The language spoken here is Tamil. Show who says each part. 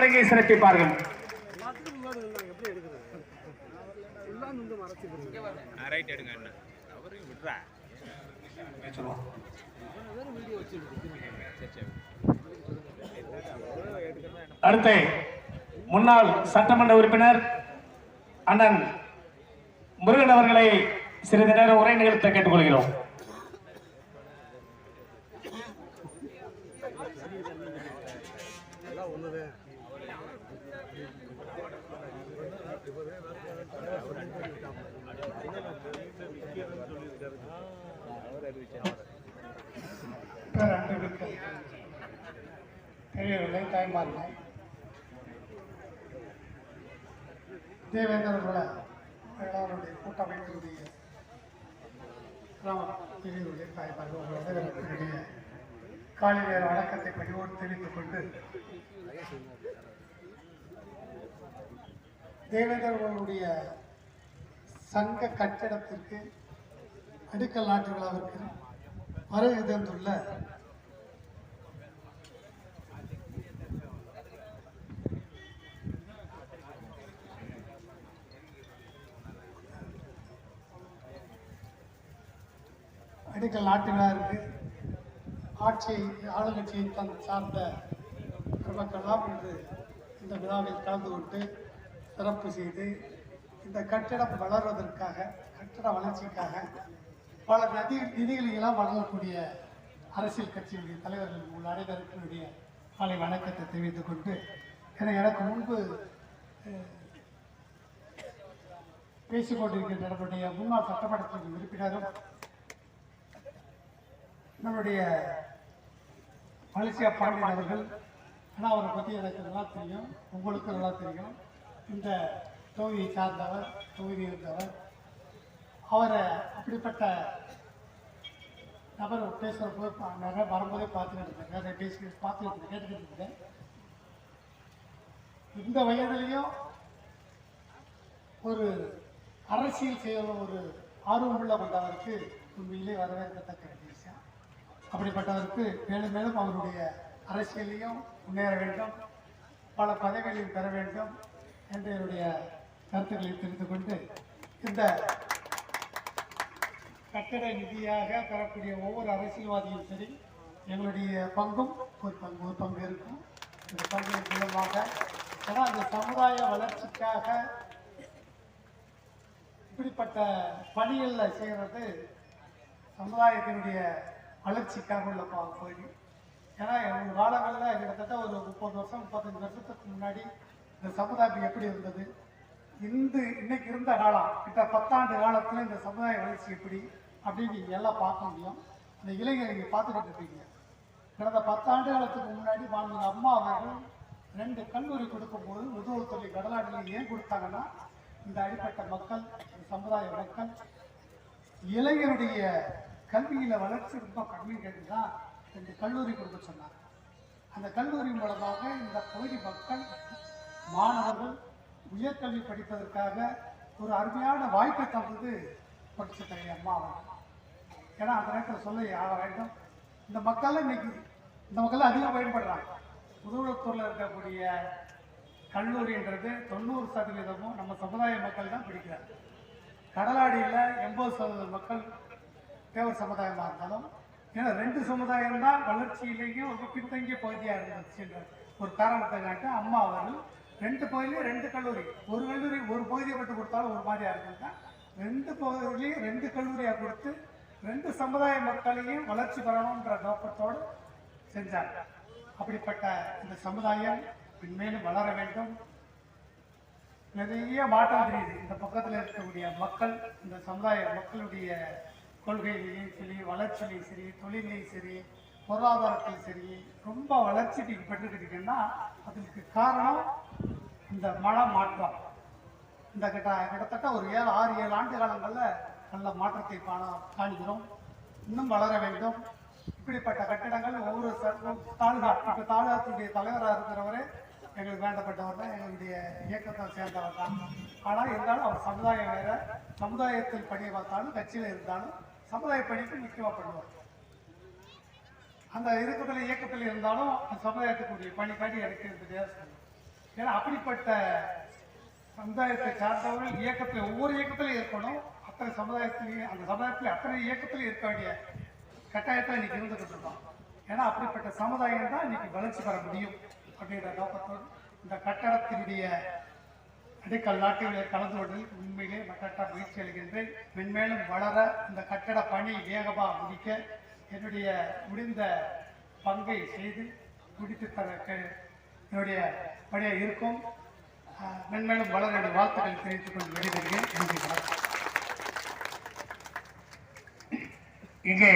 Speaker 1: வழங்கி சிறப்பிப்பார்கள். அடுத்து முன்னாள் சட்டமன்ற உறுப்பினர் அண்ணன் முருகன் அவர்களை சிறிது நேரம் உரை நிகழ்த்த கேட்டுக்கொள்கிறோம். பெரியவர்களே, தாய்மார்களே, தேவேந்திர குல வேளாளருடைய கூட்டமைப்பினுடைய பெரியவர்களே, தாய்மார்கள், உங்களுடைய காலை நேர வணக்கத்தை பணிவோடு தெரிவித்துக் கொண்டு, தேவேந்திரர்களுடைய சங்க கட்டிடத்திற்கு அடிக்கல் நாட்டு விழாவிற்கு வருகை தந்துள்ள அடிக்கல் நாட்டு விழாவிற்கு ஆளுங்கட்சியை சார்ந்த மக்களெல்லாம் இன்று இந்த விழாவில் கலந்து கொண்டு சிறப்பு செய்து இந்த கட்டிடம் வளர்வதற்காக, கட்டிட வளர்ச்சிக்காக பல நிதிகளெல்லாம் வழங்கக்கூடிய அரசியல் கட்சியுடைய தலைவர்கள் உள்ள அனைவருக்குடைய காலை வணக்கத்தை தெரிவித்துக் கொண்டு, எனக்கு முன்பு பேசிக்கொண்டிருக்கின்ற நம்முடைய முன்னாள் சட்டமன்ற உறுப்பினரும் நம்முடைய மலேசியா பாண்டியன் அவர்கள், ஆனால் அவரை பற்றி எனக்கு நல்லா தெரியும், உங்களுக்கு நல்லா தெரியும். இந்த தொகுதியை சார்ந்தவர், தொகுதி இருந்தவர். அவரை அப்படிப்பட்ட நபர் பேசுகிற போது நிறைய வரும்போதே பார்த்துக்கிட்டு இருக்கேன், நிறைய கேட்டுக்கிட்டு இருக்கேன். இந்த வயதிலையும் ஒரு அரசியல் செய்ய ஒரு ஆர்வமுள்ள கொண்டவருக்கு உண்மையிலே வரவேற்கத்தக்க விஷயம். அப்படிப்பட்டவருக்கு மேலும் மேலும் அவருடைய அரசியலையும் முன்னேற வேண்டும், பல பதவிகளையும் பெற வேண்டும் என்று என்னுடைய கருத்துக்களை தெரிந்து கொண்டு, இந்த கட்டட நிதியாக பெறக்கூடிய ஒவ்வொரு அரசியல்வாதியும் சரி, எங்களுடைய பங்கும் ஒரு பங்கு இருக்கும். இந்த பங்கின் மூலமாக ஏன்னா அந்த சமுதாய வளர்ச்சிக்காக இப்படிப்பட்ட பணிகளில் செய்கிறது சமுதாயத்தினுடைய வளர்ச்சிக்காக உள்ள பகுதி. ஏன்னா ஒரு காலங்களில் கிட்டத்தட்ட ஒரு 30 வருஷம் 35 வருஷத்துக்கு முன்னாடி இந்த சமுதாயம் எப்படி இருந்தது, இன்னைக்கு இருந்த காலம் கிட்ட 10 ஆண்டு காலத்தில் இந்த சமுதாய வளர்ச்சி எப்படி அப்படின்னு நீங்கள் எல்லாம் பார்க்க முடியும். இந்த இளைஞர் நீங்கள் பார்த்துக்கிட்டு இருப்பீங்க. கடந்த 10 ஆண்டு காலத்துக்கு முன்னாடி வாழ்ந்த அம்மா அவர்கள் 2 கல்லூரி கொடுக்கும்போது முதுகல் தொழில் கடலாடியில் ஏன் கொடுத்தாங்கன்னா, இந்த அடிப்பட்ட மக்கள், இந்த சமுதாய மக்கள் இளைஞருடைய கல்வியில் வளர்ச்சி ரொம்ப கம்மி கேட்டுதான் 2 கல்லூரி கொடுக்க சொன்னாங்க. அந்த கல்லூரி மூலமாக இந்த பகுதி மக்கள் மாணவர்கள் உயர்கல்வி படிப்பதற்காக ஒரு அருமையான வாய்ப்பை தந்தது படித்த தலைவர் அம்மா அவர்கள். ஏன்னா அந்த நேரத்தில் சொல்ல ஆக வேண்டும், இந்த மக்கள் இன்னைக்கு இந்த மக்கள் அதிகம் பயன்படுறாங்க. முதுகுளத்தூரில் இருக்கக்கூடிய கல்லூரின்றது 90% நம்ம சமுதாய மக்கள் தான் படிக்கிறாங்க. கடலாடியில் 80% மக்கள் தேவர் சமுதாயமாக இருந்தாலும், ஏன்னா 2 சமுதாயம் தான் வளர்ச்சியிலேயும் ஒரு பின்தங்கிய பகுதியாக இருந்துச்சுன்ற ஒரு காரணத்தை காட்ட அம்மா அவர்கள் 2 பகுதியிலையும் 2 கல்லூரி, ஒரு கல்லூரி ஒரு பகுதியை மட்டும் கொடுத்தாலும் ஒரு மாதிரியாக இருக்குங்க, 2 பகுதியிலையும் 2 கல்லூரியாக கொடுத்து 2 சமுதாய மக்களையும் வளர்ச்சி பெறணுன்ற நோக்கத்தோடு செஞ்சாங்க. அப்படிப்பட்ட இந்த சமுதாயம் மேலும் வளர வேண்டும். நிறைய மாற்றம் தெரியுது. இந்த பக்கத்தில் இருக்கக்கூடிய மக்கள், இந்த சமுதாய மக்களுடைய கொள்கையிலையும் சரி, வளர்ச்சியிலையும் சரி, தொழிலையும் சரி, பொருளாதாரத்திலையும் சரி ரொம்ப வளர்ச்சி பெற்றுக்கிட்டீங்கன்னா அதுக்கு காரணம் இந்த மாற்றம். இந்த கிட்டத்தட்ட ஒரு 6-7 ஆண்டு காலங்களில் நல்ல மாற்றத்தை காண்கிறோம். இன்னும் வளர வேண்டும். இப்படிப்பட்ட கட்டிடங்கள் ஒவ்வொரு தாலுகா, இப்போ தாலுகாத்துடைய தலைவராக இருக்கிறவரே எங்களுக்கு வேண்டப்பட்டவர் தான், எங்களுடைய இயக்கத்தை சேர்ந்தவர் தான். ஆனால் இருந்தாலும் அவர் சமுதாயம் வேற, சமுதாயத்தில் பணியை பார்த்தாலும் கட்சியில் இருந்தாலும் சமுதாய பணிக்கு முக்கியமாக பண்ணுவார். அந்த இயக்கத்தில் இருந்தாலும் சமுதாயத்துக்குரிய பணிக்காட்டி எடுக்கிறது. ஏன்னா அப்படிப்பட்ட சமுதாயத்தை சார்ந்தவர்கள் இயக்கத்தில் ஒவ்வொரு இயக்கத்திலும் இருக்கணும். அத்தனை சமுதாயத்திலையும் அந்த சமுதாயத்தில் அத்தனை இயக்கத்திலும் இருக்க வேண்டிய கட்டாயத்தை இன்னைக்கு இருந்துகிட்டு இருக்கோம். ஏன்னா அப்படிப்பட்ட சமுதாயம் தான் இன்னைக்கு வளர்ச்சி பெற முடியும் அப்படின்ற நோக்கத்தோடு இந்த கட்டடத்தினுடைய அடிக்கல் நாட்டிலே கலந்து கொண்டதில் உண்மையிலே மற்ற முயற்சி அளிக்கின்றேன். மென்மேலும் வளர இந்த கட்டட பணி வேகமாக முடிக்க என்னுடைய முடிந்த பங்கை செய்து முடித்து தர என்னுடைய பணியாக இருக்கும். மென்மேலும் வளர என்னுடைய வாழ்த்துக்களை தெரிவித்துக் கொண்டு விடைபெறுகிறேன். நன்றி. வணக்கம்.
Speaker 2: இங்கே